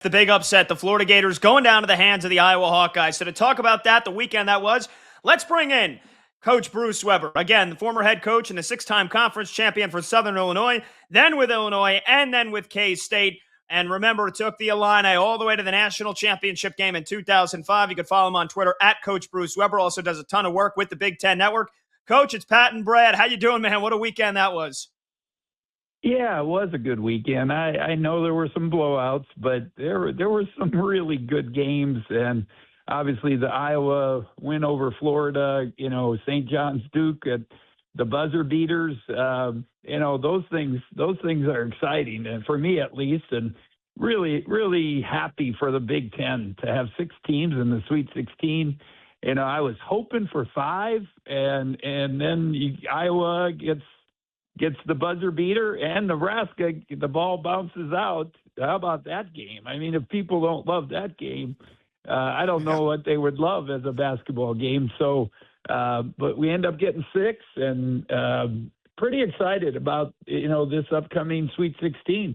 The big upset, the Florida Gators going down to the hands of the Iowa Hawkeyes. So to talk about that, the weekend that was, let's bring in Coach Bruce Weber. Again, the former head coach and the six-time conference champion for Southern Illinois, then with Illinois, and then with K-State. And remember, it took the Illini all the way to the national championship game in 2005. You can follow him on Twitter at Coach Bruce Weber. Also does a ton of work with the Big Ten Network. Coach, it's Pat and Brad. How you doing, man? What a weekend that was. Yeah, it was a good weekend. I know there were some blowouts, but there were some really good games, and obviously the Iowa win over Florida, St. John's Duke at the buzzer beaters, those things are exciting, and for me at least, and really, really happy for the Big Ten to have 6 teams in the Sweet 16. I was hoping for 5, and then Iowa gets the buzzer beater, and Nebraska, the ball bounces out. How about that game? I mean, if people don't love that game, I don't know what they would love as a basketball game. So, but we end up getting 6, and pretty excited about, this upcoming Sweet 16.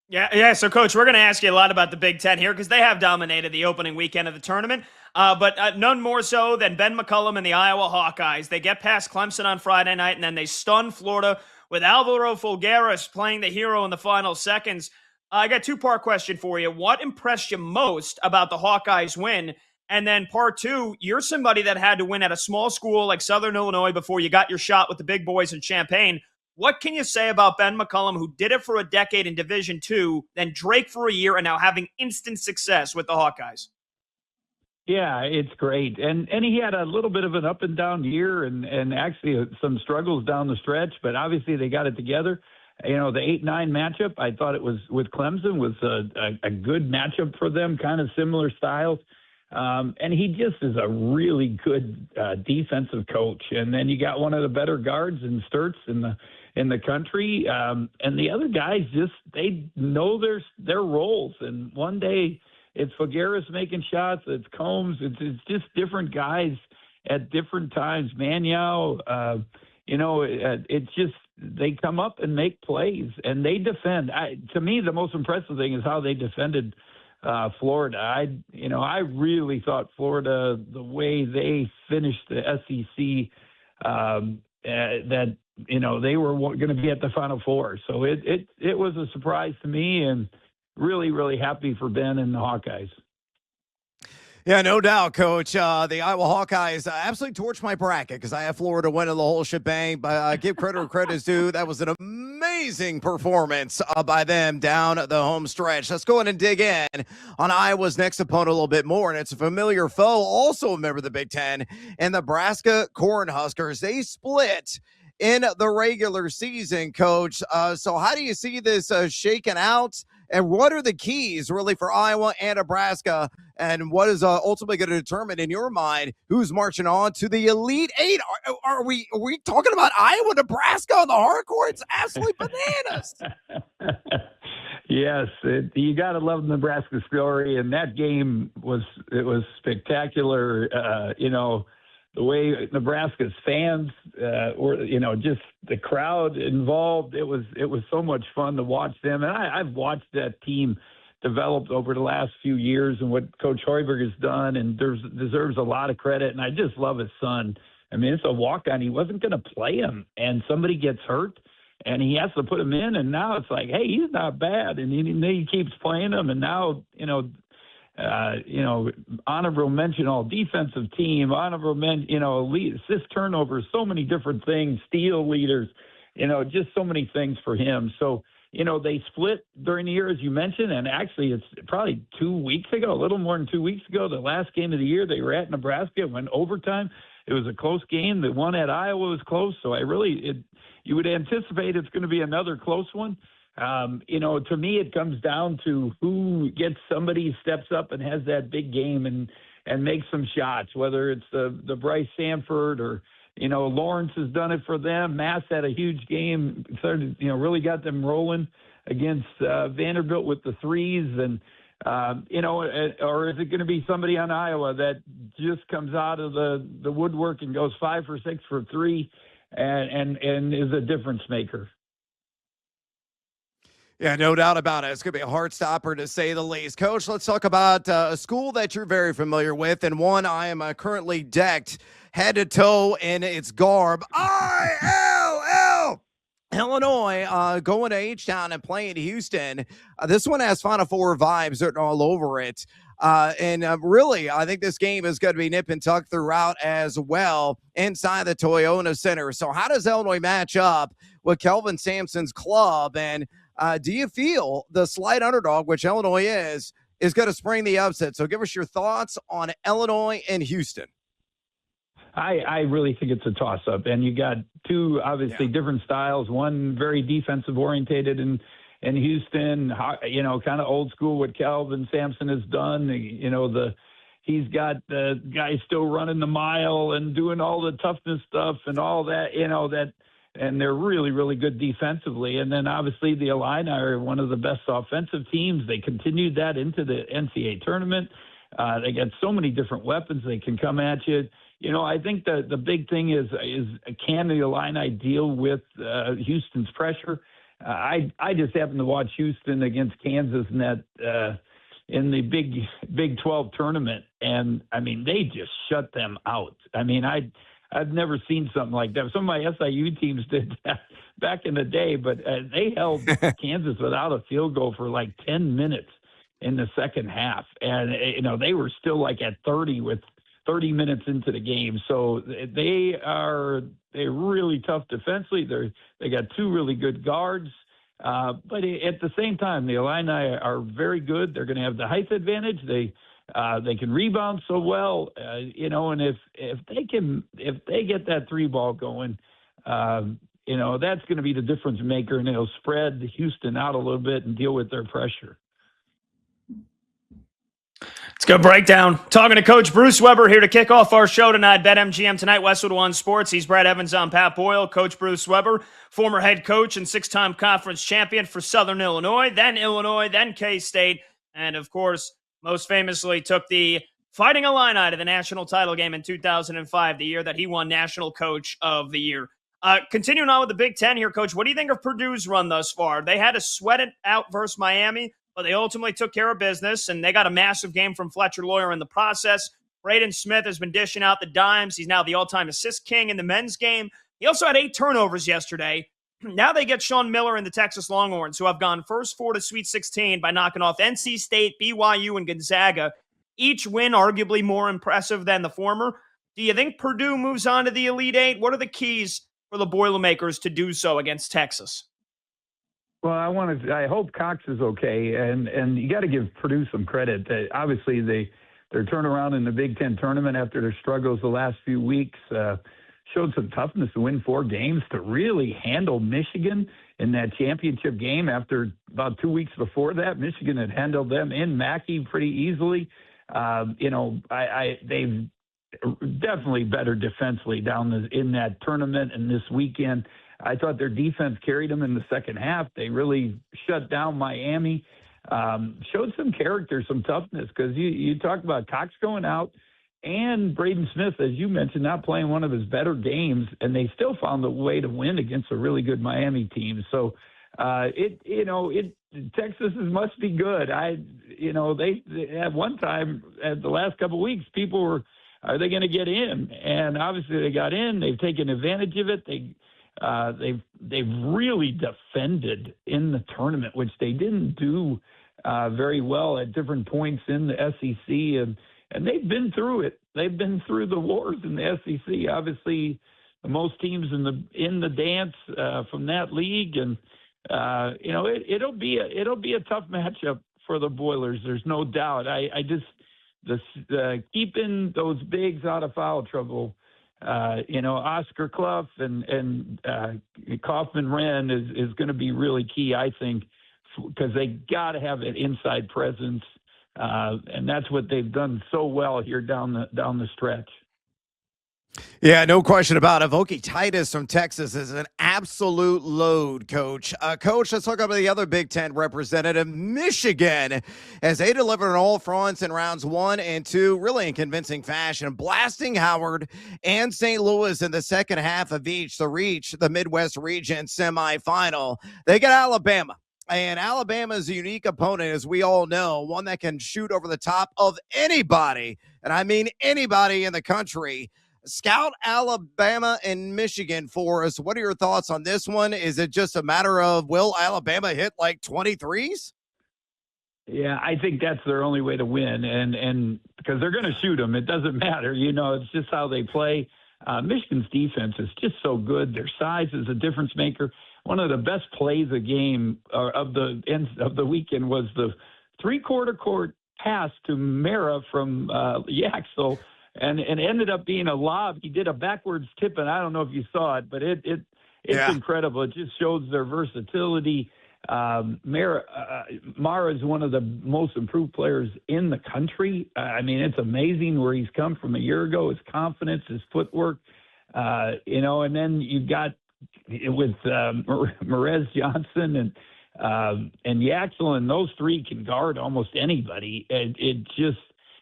Yeah. So, Coach, we're going to ask you a lot about the Big Ten here because they have dominated the opening weekend of the tournament, but none more so than Ben McCollum and the Iowa Hawkeyes. They get past Clemson on Friday night, and then they stun Florida with Alvaro Folgueras playing the hero in the final seconds. I got a 2-part question for you. What impressed you most about the Hawkeyes win? And then part 2, you're somebody that had to win at a small school like Southern Illinois before you got your shot with the big boys in Champaign. What can you say about Ben McCollum, who did it for a decade in Division II, then Drake for a year, and now having instant success with the Hawkeyes? Yeah, it's great. And he had a little bit of an up and down year and actually some struggles down the stretch, but obviously they got it together. The 8-9 matchup, I thought it was with Clemson was a good matchup for them, kind of similar styles. And he just is a really good defensive coach. And then you got one of the better guards in Sturts in the country. And the other guys they know their roles. And one day it's Figueres making shots, it's Combs, it's just different guys at different times. Maniau, it's just they come up and make plays and they defend. To me, the most impressive thing is how they defended Florida. I really thought Florida, the way they finished the SEC, that they were going to be at the Final Four. So it was a surprise to me, and really, really happy for Ben and the Hawkeyes. Yeah, no doubt, Coach. The Iowa Hawkeyes absolutely torched my bracket because I have Florida winning the whole shebang. But give credit where credit is due. That was an amazing performance by them down the home stretch. Let's go ahead and dig in on Iowa's next opponent a little bit more. And it's a familiar foe, also a member of the Big Ten, and Nebraska Cornhuskers. They split in the regular season, Coach. So how do you see this shaking out? And what are the keys really for Iowa and Nebraska? And what is ultimately going to determine in your mind who's marching on to the Elite Eight? Are we talking about Iowa, Nebraska on the hardcore? It's absolutely bananas. Yes, you got to love the Nebraska story, and that game was spectacular. The way Nebraska's fans were, just the crowd involved. It was so much fun to watch them. And I've watched that team develop over the last few years and what Coach Hoiberg has done, and deserves a lot of credit. And I just love his son. I mean, it's a walk-on. He wasn't going to play him, and somebody gets hurt, and he has to put him in. And now it's like, hey, he's not bad. And he keeps playing him. And now, honorable mention all defensive team, honorable mention, lead, assist turnovers, so many different things, steal leaders, just so many things for him. So, they split during the year, as you mentioned, and actually it's probably 2 weeks ago, a little more than 2 weeks ago, the last game of the year, they were at Nebraska. It went overtime. It was a close game. The one at Iowa was close. So you would anticipate it's going to be another close one. To me, it comes down to who gets somebody steps up and has that big game and makes some shots, whether it's the Bryce Sanford or, Lawrence has done it for them. Mass had a huge game, started, really got them rolling against Vanderbilt with the threes. And, or is it going to be somebody on Iowa that just comes out of the woodwork and goes 5 for 6 for 3 and is a difference maker? Yeah, no doubt about it. It's going to be a heart stopper to say the least. Coach, let's talk about a school that you're very familiar with, and one I am currently decked head to toe in its garb. ILL! Illinois going to H-Town and playing Houston. This one has Final Four vibes written all over it. And really, I think this game is going to be nip and tuck throughout as well inside the Toyota Center. So how does Illinois match up with Kelvin Sampson's club? And do you feel the slight underdog, which Illinois is going to spring the upset? So give us your thoughts on Illinois and Houston. I really think it's a toss-up, and you got two obviously different styles. One very defensive orientated in Houston, kind of old school what Calvin Sampson has done. He's got the guys still running the mile and doing all the toughness stuff and all that. And they're really, really good defensively. And then obviously the Illini are one of the best offensive teams. They continued that into the NCAA tournament. They got so many different weapons they can come at you. I think the big thing is can the Illini deal with Houston's pressure? I just happened to watch Houston against Kansas in that in the Big 12 tournament, and I mean they just shut them out. I mean I've never seen something like that. Some of my SIU teams did that back in the day, but they held Kansas without a field goal for like 10 minutes in the second half, and they were still like at 30 with 30 minutes into the game. So they're really tough defensively. They got two really good guards. But at the same time, the Illini are very good. They're going to have the height advantage. They can rebound so well, and if they get that three ball going, that's going to be the difference maker, and it'll spread Houston out a little bit and deal with their pressure. Let's go breakdown. Talking to Coach Bruce Weber here to kick off our show tonight. BetMGM tonight, Westwood One Sports. He's Brad Evans on Pat Boyle. Coach Bruce Weber, former head coach and six-time conference champion for Southern Illinois, then K-State, and of course, most famously took the Fighting Illini to the national title game in 2005, the year that he won National Coach of the Year. Continuing on with the Big Ten here, Coach, what do you think of Purdue's run thus far? They had to sweat it out versus Miami, but they ultimately took care of business, and they got a massive game from Fletcher Lawyer in the process. Braden Smith has been dishing out the dimes. He's now the all-time assist king in the men's game. He also had 8 turnovers yesterday. Now they get Sean Miller and the Texas Longhorns, who have gone first 4 to Sweet 16 by knocking off NC State, BYU, and Gonzaga. Each win arguably more impressive than the former. Do you think Purdue moves on to the Elite Eight? What are the keys for the Boilermakers to do so against Texas? Well, I hope Cox is okay, and you got to give Purdue some credit. Obviously, their turnaround in the Big Ten tournament after their struggles the last few weeks showed some toughness to win 4 games, to really handle Michigan in that championship game. After about 2 weeks before that, Michigan had handled them in Mackey pretty easily. They've definitely better defensively in that tournament and this weekend. I thought their defense carried them in the second half. They really shut down Miami, showed some character, some toughness, because you talked about Cox going out and Braden Smith, as you mentioned, not playing one of his better games, and they still found a way to win against a really good Miami team. So Texas must be good. They at one time, at the last couple of weeks, people were, are they going to get in? And obviously they got in. They've taken advantage of it. They've really defended in the tournament, which they didn't do very well at different points in the SEC, and they've been through it. They've been through the wars in the SEC. Obviously, the most teams in the dance from that league, and it'll be a tough matchup for the Boilers. There's no doubt. Keeping those bigs out of foul trouble. Oscar Clough and Kaufman Wren is going to be really key, I think, because they got to have an inside presence, and that's what they've done so well here down the stretch. Yeah, no question about it. Voki Titus from Texas is an absolute load, Coach. Coach, let's talk about the other Big Ten representative, Michigan, as they delivered on all fronts in rounds 1 and 2, really in convincing fashion, blasting Howard and St. Louis in the second half of each to reach the Midwest region semifinal. They got Alabama And Alabama is a unique opponent, as we all know, one that can shoot over the top of anybody, and I mean anybody in the country. Scout Alabama and Michigan for us. What are your thoughts on this one? Is it just a matter of will Alabama hit like 23s? Yeah, I think that's their only way to win, and because they're going to shoot them, it doesn't matter. It's just how they play. Michigan's defense is just so good. Their size is a difference maker. One of the best plays of game of the end of the weekend was the three-quarter court pass to Mara from Yaxel, and ended up being a lob. He did a backwards tip, and I don't know if you saw it, but it's incredible. It just shows their versatility. Mara is one of the most improved players in the country. I mean, it's amazing where he's come from a year ago. His confidence, his footwork, and then you've got with Merez Johnson and Yaxel, and those three can guard almost anybody.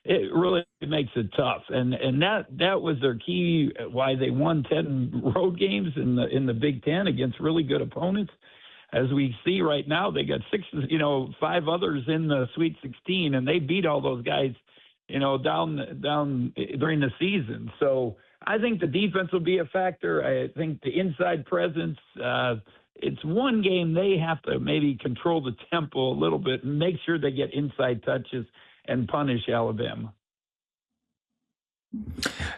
It really makes it tough, and that was their key why they won 10 road games in the Big Ten against really good opponents. As we see right now, they got 5 others in the Sweet 16, and they beat all those guys, down during the season. So I think the defense will be a factor. I think the inside presence. It's one game they have to maybe control the tempo a little bit and make sure they get inside touches and punish Alabama.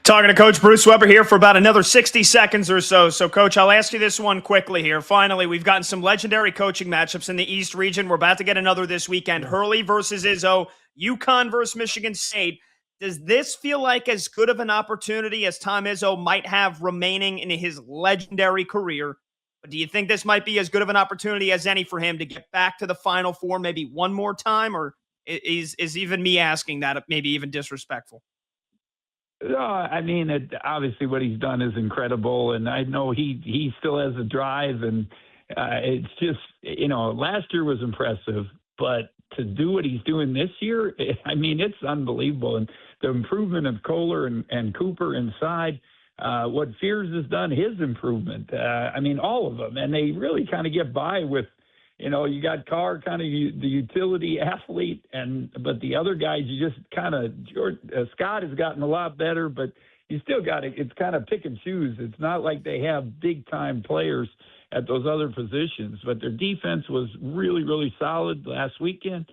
Talking to Coach Bruce Weber here for about another 60 seconds or so. So, Coach, I'll ask you this one quickly here. Finally, we've gotten some legendary coaching matchups in the East region. We're about to get another this weekend. Hurley versus Izzo, UConn versus Michigan State. Does this feel like as good of an opportunity as Tom Izzo might have remaining in his legendary career? But do you think this might be as good of an opportunity as any for him to get back to the Final Four maybe one more time? Or is even me asking that maybe even disrespectful? No, I mean, obviously what he's done is incredible, and I know he still has a drive, and it's just, last year was impressive, but to do what he's doing this year, I mean, it's unbelievable. And the improvement of Kohler and Cooper inside, what Fears has done, his improvement, I mean, all of them, and they really kind of get by with, you got Carr, kind of the utility athlete, but the other guys, you just kind of Scott has gotten a lot better, but you still got it. It's kind of pick and choose. It's not like they have big time players at those other positions, but their defense was really, really solid last weekend.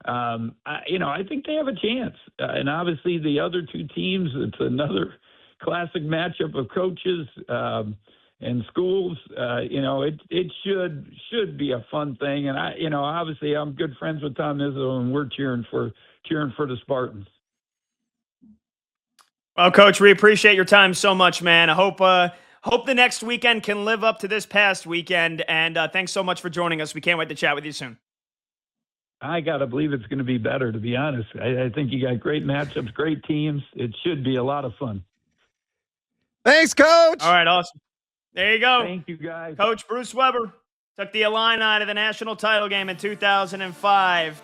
I think they have a chance, and obviously the other two teams, it's another classic matchup of coaches. And schools, it should be a fun thing. And obviously I'm good friends with Tom Izzo, and we're cheering for the Spartans. Well, Coach, we appreciate your time so much, man. I hope the next weekend can live up to this past weekend. And thanks so much for joining us. We can't wait to chat with you soon. I got to believe it's going to be better, to be honest. I think you got great matchups, great teams. It should be a lot of fun. Thanks, Coach. All right, awesome. There you go. Thank you, guys. Coach Bruce Weber took the Illini to the national title game in 2005.